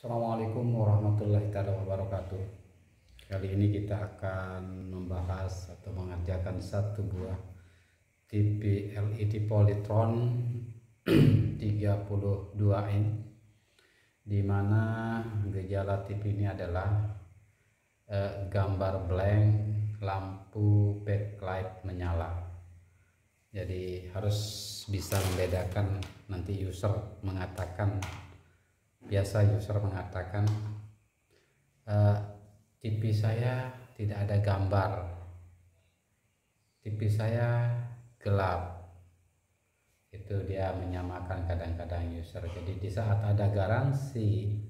Assalamualaikum warahmatullahi wabarakatuh. Kali ini kita akan membahas atau mengerjakan satu buah TV LED Polytron 32 in, di mana gejala TV ini adalah gambar blank, lampu backlight menyala. Jadi harus bisa membedakan. Nanti user mengatakan TV saya tidak ada gambar, TV saya gelap. Itu dia menyamakan kadang-kadang user. Jadi di saat ada garansi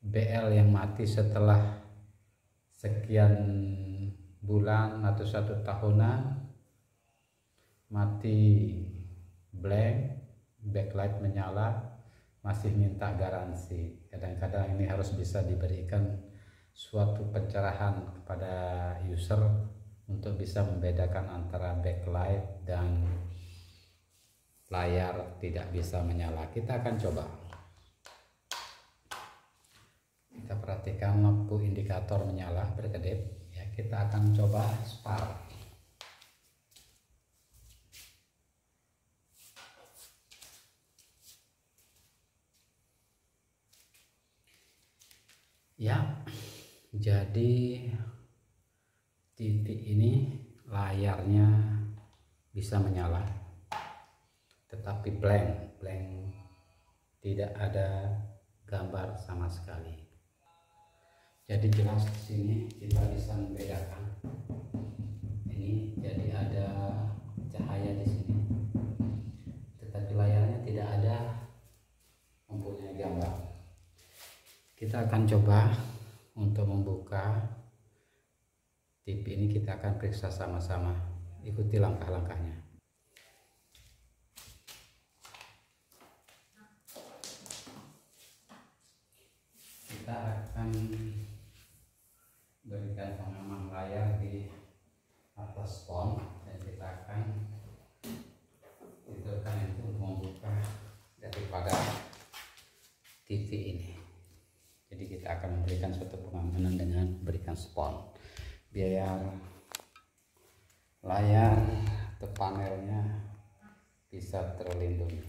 BL yang mati setelah sekian bulan atau 1 tahunan, mati blank, backlight menyala, masih minta garansi. Kadang-kadang ini harus bisa diberikan suatu pencerahan kepada user untuk bisa membedakan antara backlight dan layar tidak bisa menyala. Kita akan coba. Kita perhatikan lampu indikator menyala berkedip ya. Kita akan coba spark. Ya, jadi TV ini layarnya bisa menyala, tetapi blank, tidak ada gambar sama sekali. Jadi jelas di sini kita bisa membedakan. Ini jadi ada cahaya di sini, tetapi layarnya tidak ada mempunyai gambar. Kita akan coba untuk membuka TV ini. Kita akan periksa sama-sama, ikuti langkah-langkahnya. Kita akan berikan pengaman layar di atas spons dan kita akan tidurkan itu untuk membuka daripada TV ini. Jadi kita akan memberikan suatu pengamanan dengan berikan spons biar layar atau panelnya bisa terlindungi.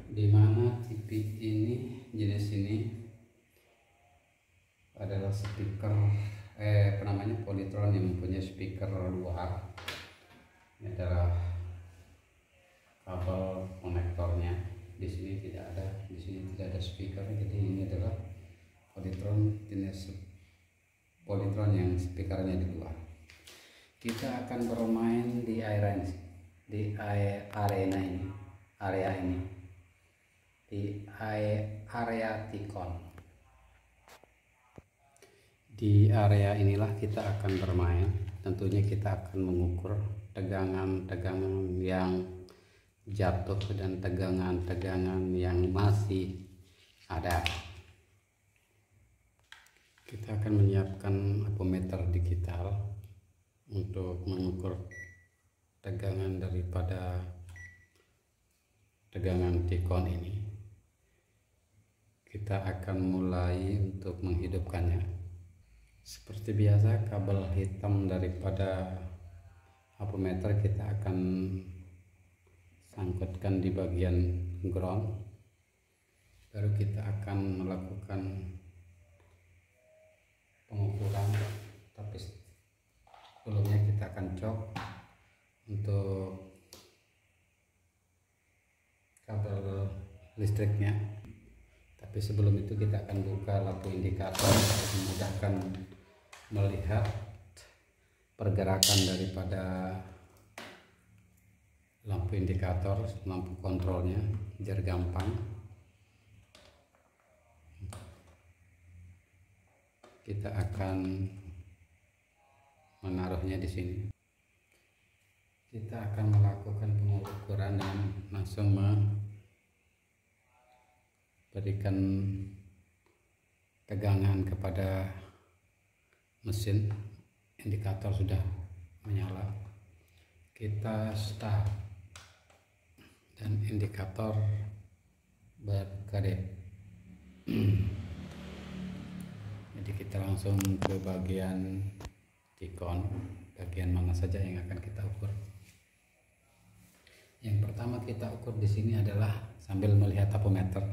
Di mana TV ini, jenis ini adalah speaker Polytron yang mempunyai speaker luar. Ini adalah kabel konektornya. Di sini tidak ada, speaker. Jadi ini adalah Polytron, jenis Polytron yang speakernya di luar. Kita akan bermain di area ini, di area T-con. Di area inilah kita akan bermain. Tentunya kita akan mengukur tegangan-tegangan yang jatuh dan tegangan-tegangan yang masih ada. Kita akan menyiapkan apometer digital untuk mengukur tegangan daripada tegangan T-con ini. Kita akan mulai untuk menghidupkannya. Seperti biasa, kabel hitam daripada apometer kita akan sangkutkan di bagian ground. Baru kita akan melakukan pengukuran. Tapi sebelumnya kita akan cok untuk kabel listriknya. Tapi sebelum itu kita akan buka lampu indikator untuk memudahkan melihat pergerakan daripada lampu indikator, lampu kontrolnya biar gampang. Kita akan menaruhnya di sini. Kita akan melakukan pengukuran dan langsung memberikan tegangan kepada mesin. Indikator sudah menyala, kita start dan indikator berkedip. Jadi kita langsung ke bagian T-con, bagian mana saja yang akan kita ukur. Yang pertama kita ukur di sini adalah sambil melihat apometer.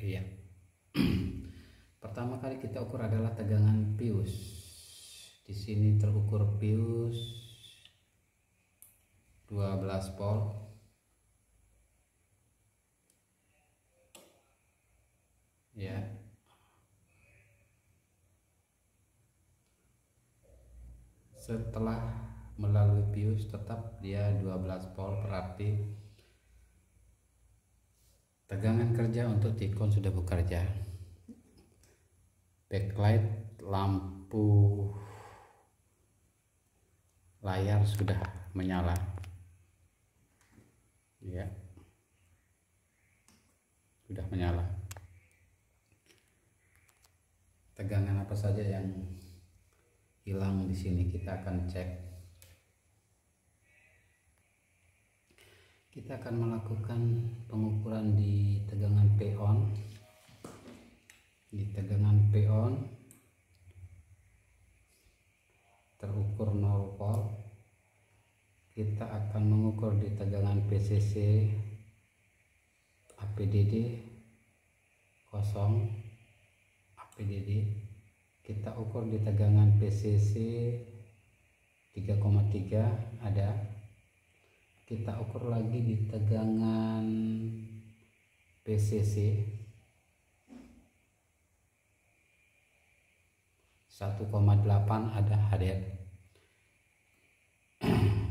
Iya. Pertama kali kita ukur adalah tegangan pius. Di sini terukur pius 12 volt. Ya. Setelah melalui pius tetap dia 12 volt, berarti tegangan kerja untuk T-con sudah bekerja. Backlight lampu layar sudah menyala, ya, sudah menyala. Tegangan apa saja yang hilang di sini kita akan cek. Kita akan melakukan pengukuran di tegangan P-on. Di tegangan P-on terukur 0 volt. Kita akan mengukur di tegangan PCC APDD kosong, APDD. Kita ukur di tegangan PCC 3,3 ada. Kita ukur lagi di tegangan PCC 1,8 ada hadir.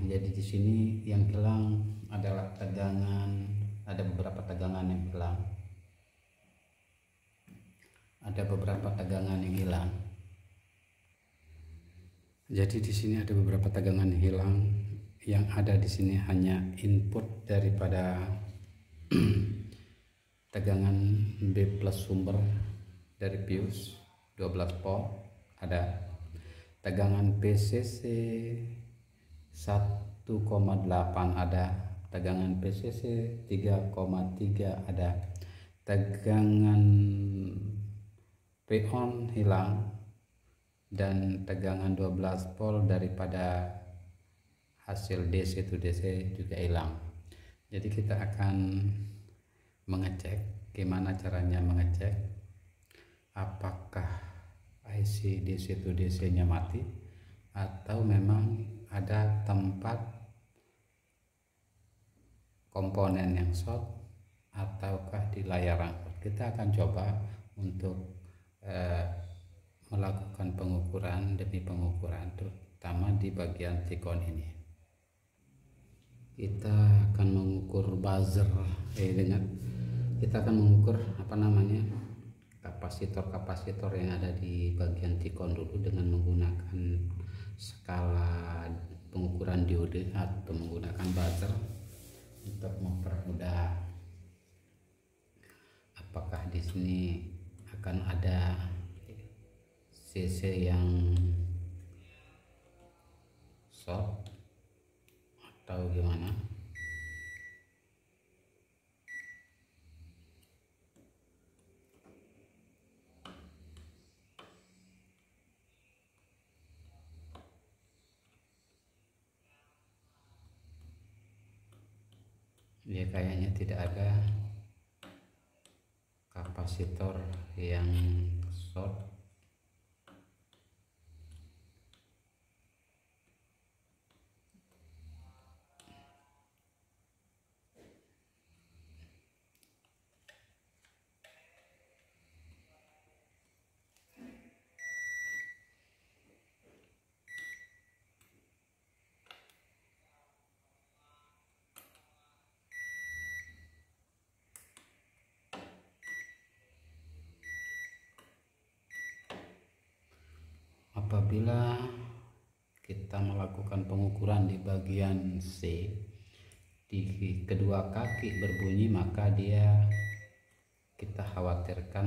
Jadi di sini yang hilang adalah tegangan, ada beberapa tegangan yang hilang. Ada beberapa tegangan yang hilang. Jadi di sini ada beberapa tegangan yang hilang. Yang ada di sini hanya input daripada tegangan B plus sumber dari pius 12 volt, ada tegangan PCC 1,8 ada, tegangan PCC 3,3 ada, tegangan P-on hilang, dan tegangan 12 volt daripada hasil DC to DC juga hilang. Jadi kita akan mengecek, gimana caranya mengecek apakah IC DC to DC nya mati atau memang ada tempat komponen yang short ataukah di layar angkut. Kita akan coba untuk melakukan pengukuran demi pengukuran, terutama di bagian T-con ini. Kita akan mengukur buzzer kita akan mengukur kapasitor yang ada di bagian T-con dulu dengan menggunakan skala pengukuran diode atau menggunakan buzzer untuk mempermudah. Apakah di sini akan ada CC yang short atau gimana? Ya kayaknya tidak ada kapasitor yang short. apabila kita melakukan pengukuran di bagian C, di kedua kaki berbunyi, maka kita khawatirkan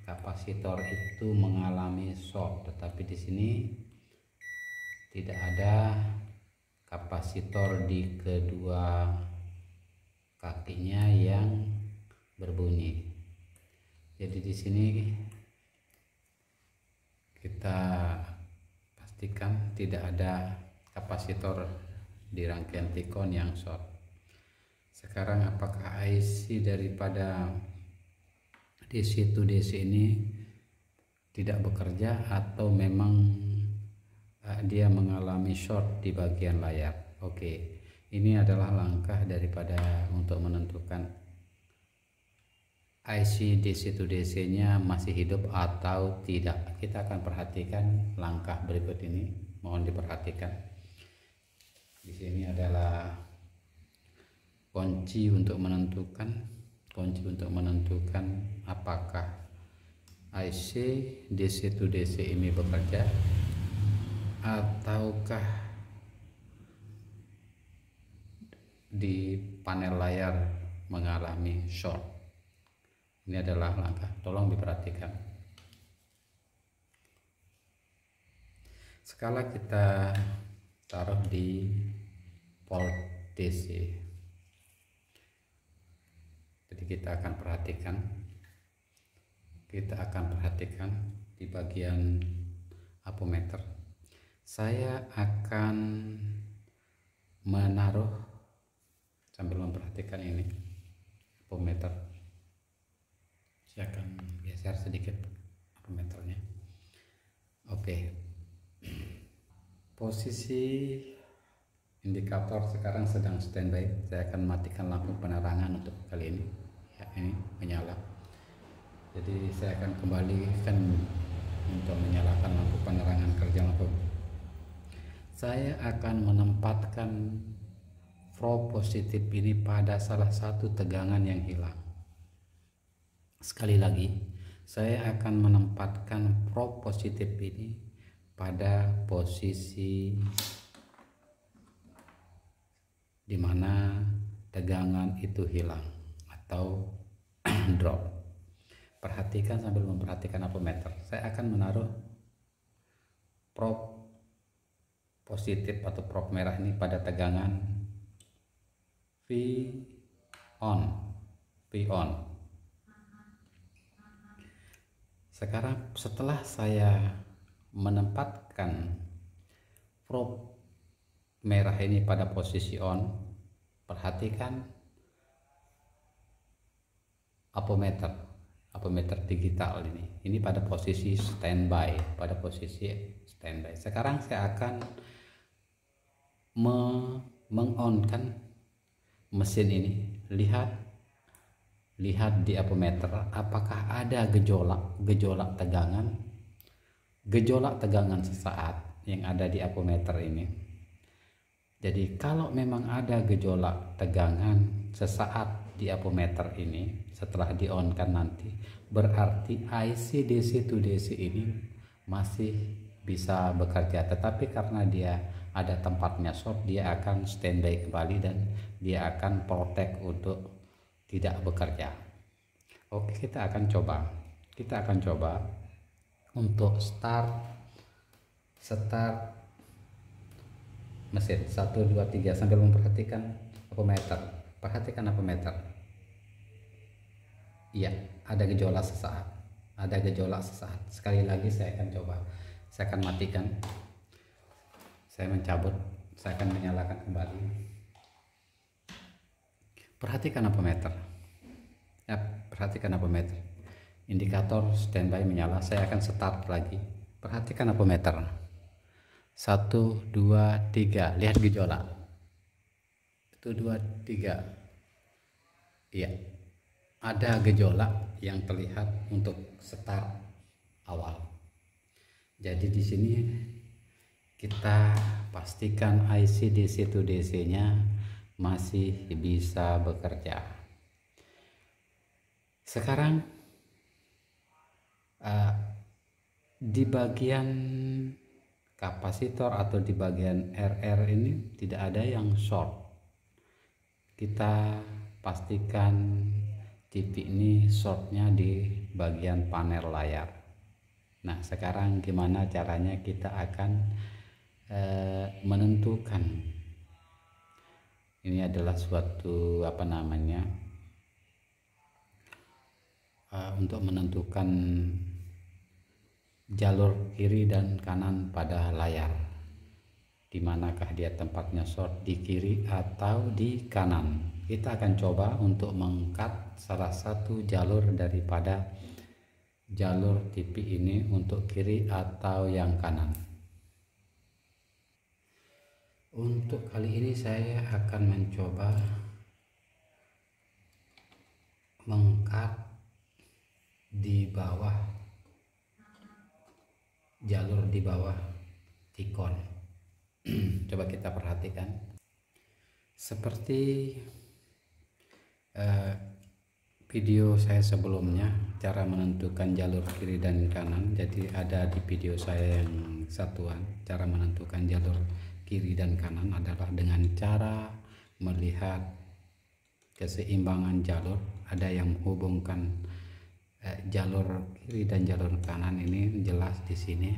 kapasitor itu mengalami short, tetapi di sini tidak ada kapasitor di kedua kakinya yang berbunyi. Jadi di sini kita pastikan tidak ada kapasitor di rangkaian T-con yang short. Sekarang apakah IC daripada DC to DC ini tidak bekerja atau memang dia mengalami short di bagian layar? Oke, ini adalah langkah daripada untuk menentukan IC DC to DC nya masih hidup atau tidak. Kita akan perhatikan langkah berikut ini, mohon diperhatikan. Di sini adalah kunci untuk menentukan apakah IC DC to DC ini bekerja ataukah di panel layar mengalami short. Ini adalah langkah, tolong diperhatikan. Skala kita taruh di port DC. Jadi kita akan perhatikan di bagian apometer. Saya akan menaruh sambil memperhatikan ini apometer. Saya akan geser sedikit apometernya. Oke. Posisi indikator sekarang sedang standby. Saya akan matikan lampu penerangan untuk kali ini. Ya, ini menyala. Jadi saya akan kembalikan untuk menyalakan lampu penerangan kerja lampu. Saya akan menempatkan probe positif ini pada salah satu tegangan yang hilang. Sekali lagi, saya akan menempatkan probe positif ini pada posisi di mana tegangan itu hilang atau drop. Perhatikan sambil memperhatikan apometer. Saya akan menaruh probe positif atau probe merah ini pada tegangan V on. Sekarang setelah saya menempatkan probe merah ini pada posisi on, perhatikan apometer digital ini pada posisi standby, Sekarang saya akan mengonkan mesin ini. Lihat di apometer apakah ada gejolak tegangan sesaat yang ada di apometer ini. Jadi kalau memang ada gejolak tegangan sesaat di apometer ini setelah di-on-kan nanti, berarti IC DC to DC ini masih bisa bekerja, tetapi karena dia ada tempatnya short, dia akan standby kembali dan dia akan protect untuk tidak bekerja. Oke, kita akan coba untuk start mesin 1 2 3 sambil memperhatikan apometer. Perhatikan apometer. Iya, ada gejolak sesaat. Sekali lagi saya akan coba. Saya akan matikan. Saya mencabut. Saya akan menyalakan kembali. Perhatikan apometer. Ya, perhatikan apometer. Indikator standby menyala. Saya akan start lagi. Perhatikan apometer. 1 2 3. Lihat gejolak. 1 2 3. Iya. Ada gejolak yang terlihat untuk start awal. Jadi di sini kita pastikan IC DC to DC-nya masih bisa bekerja. Sekarang di bagian kapasitor atau di bagian RR ini tidak ada yang short. Kita pastikan TV ini shortnya di bagian panel layar. Nah, sekarang gimana caranya kita akan menentukan. Ini adalah suatu untuk menentukan jalur kiri dan kanan pada layar, di manakah dia tempatnya short, di kiri atau di kanan. Kita akan coba untuk mengkat salah satu jalur daripada jalur TV ini untuk kiri atau yang kanan. Untuk kali ini saya akan mencoba mengkat di bawah, jalur di bawah T-con. Coba kita perhatikan seperti video saya sebelumnya, cara menentukan jalur kiri dan kanan. Jadi ada di video saya yang satuan, cara menentukan jalur kiri dan kanan adalah dengan cara melihat keseimbangan jalur. Ada yang menghubungkan jalur kiri dan jalur kanan, ini jelas di sini.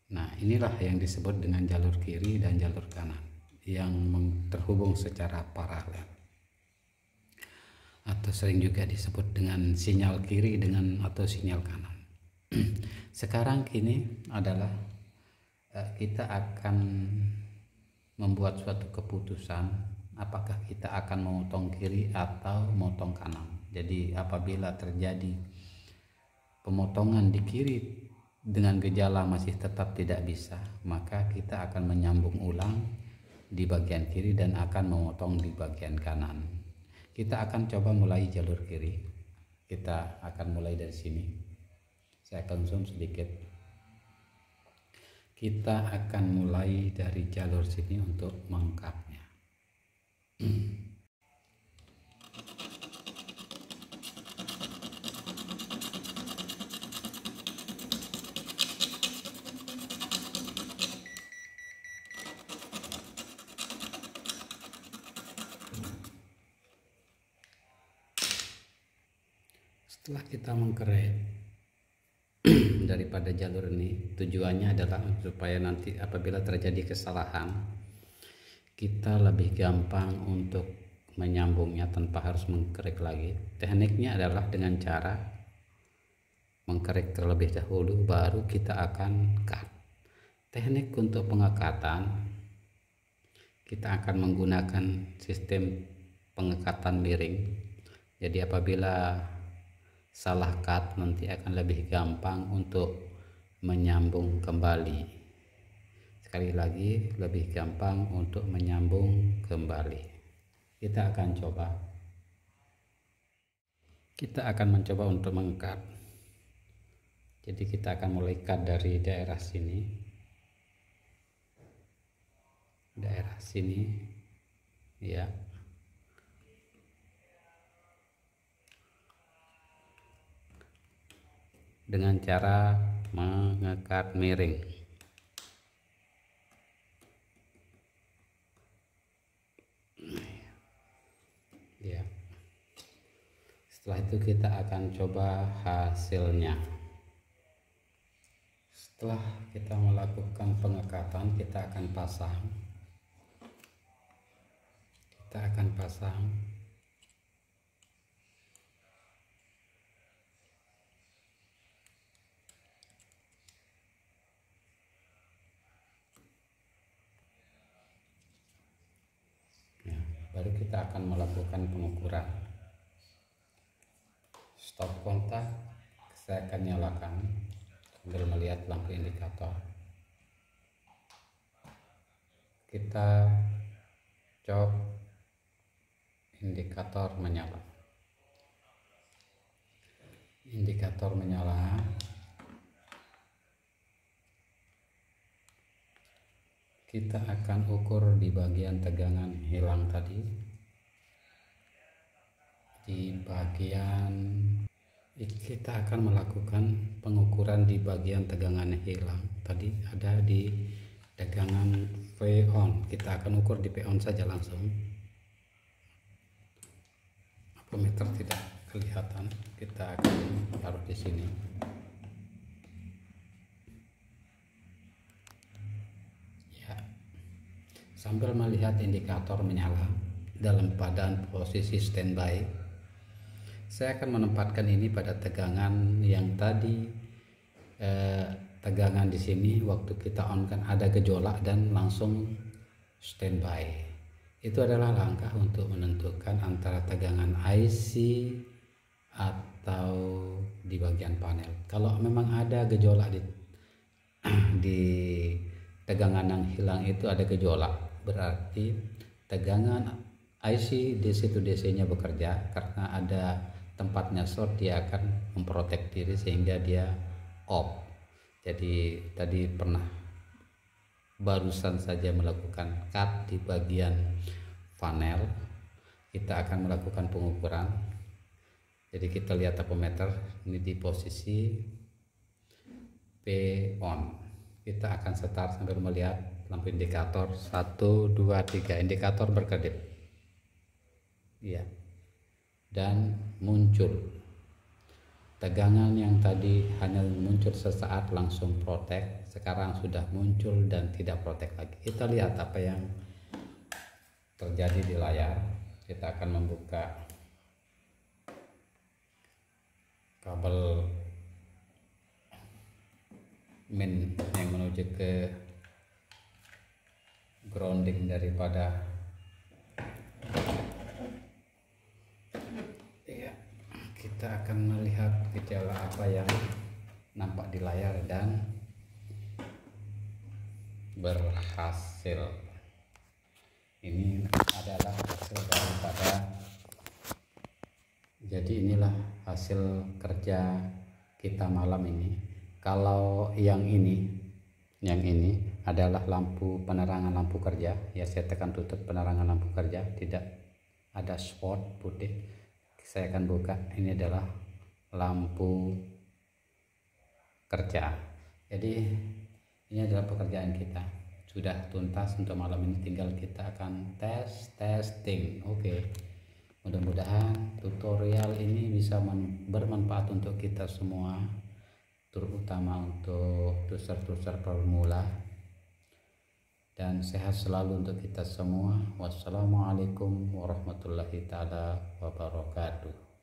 Nah, inilah yang disebut dengan jalur kiri dan jalur kanan yang terhubung secara paralel, atau sering juga disebut dengan sinyal kiri dengan atau sinyal kanan. Sekarang kini adalah kita akan membuat suatu keputusan apakah kita akan memotong kiri atau memotong kanan. Jadi apabila terjadi pemotongan di kiri dengan gejala masih tetap tidak bisa, maka kita akan menyambung ulang di bagian kiri dan akan memotong di bagian kanan. Kita akan coba mulai jalur kiri. Kita akan mulai dari sini. Saya akan zoom sedikit. Kita akan mulai dari jalur sini untuk mengkatnya. Setelah kita mengkerek daripada jalur ini, tujuannya adalah supaya nanti apabila terjadi kesalahan, kita lebih gampang untuk menyambungnya tanpa harus mengkerek lagi. Tekniknya adalah dengan cara mengkerek terlebih dahulu, baru kita akan cut. Teknik untuk pengekatan, kita akan menggunakan sistem pengekatan miring. Jadi apabila salah cut, nanti akan lebih gampang untuk menyambung kembali. Sekali lagi, lebih gampang untuk menyambung kembali. Kita akan coba. Kita akan mencoba untuk mengkat. Jadi kita akan mulai cut dari daerah sini. Daerah sini, ya. Dengan cara mengekat miring. Ya. Setelah itu kita akan coba hasilnya. Setelah kita melakukan pengekatan, kita akan pasang. Baru kita akan melakukan pengukuran. Stop kontak saya akan nyalakan sambil melihat lampu indikator. Kita cok indikator menyala. Indikator menyala. Kita akan ukur di bagian tegangan hilang tadi, di bagian Kita akan melakukan pengukuran di bagian tegangan hilang. Tadi ada di tegangan V on. Kita akan ukur di V on saja langsung. Ammeter tidak kelihatan. Kita akan taruh di sini. Ya. Sambil melihat indikator menyala dalam keadaan posisi standby, saya akan menempatkan ini pada tegangan yang tadi. Tegangan di sini waktu kita on kan ada gejolak dan langsung standby. Itu adalah langkah untuk menentukan antara tegangan IC atau di bagian panel. Kalau memang ada gejolak di tegangan yang hilang itu ada gejolak, berarti tegangan IC DC to DC nya bekerja. Karena ada tempatnya short, dia akan memprotek diri sehingga dia off. Jadi tadi barusan saja melakukan cut di bagian panel. Kita akan melakukan pengukuran. Jadi kita lihat ammeter ini di posisi P on. Kita akan start sambil melihat lampu indikator 1 2 3, indikator berkedip. Iya. Dan muncul tegangan yang tadi hanya muncul sesaat langsung protek, sekarang sudah muncul dan tidak protek lagi. Kita lihat apa yang terjadi di layar. Kita akan membuka kabel min yang menuju ke grounding daripada kita akan melihat gejala apa yang nampak di layar dan berhasil. Ini adalah hasil daripada, jadi inilah hasil kerja kita malam ini. Kalau yang ini adalah lampu penerangan lampu kerja. Ya, saya tekan tutup penerangan lampu kerja, tidak ada spot putih. Saya akan buka, ini adalah lampu kerja. Jadi ini adalah pekerjaan kita sudah tuntas untuk malam ini, tinggal kita akan testing. Oke. Mudah-mudahan tutorial ini bisa bermanfaat untuk kita semua, terutama untuk user-user pemula, dan sehat selalu untuk kita semua. Wassalamualaikum warahmatullahi taala wabarakatuh.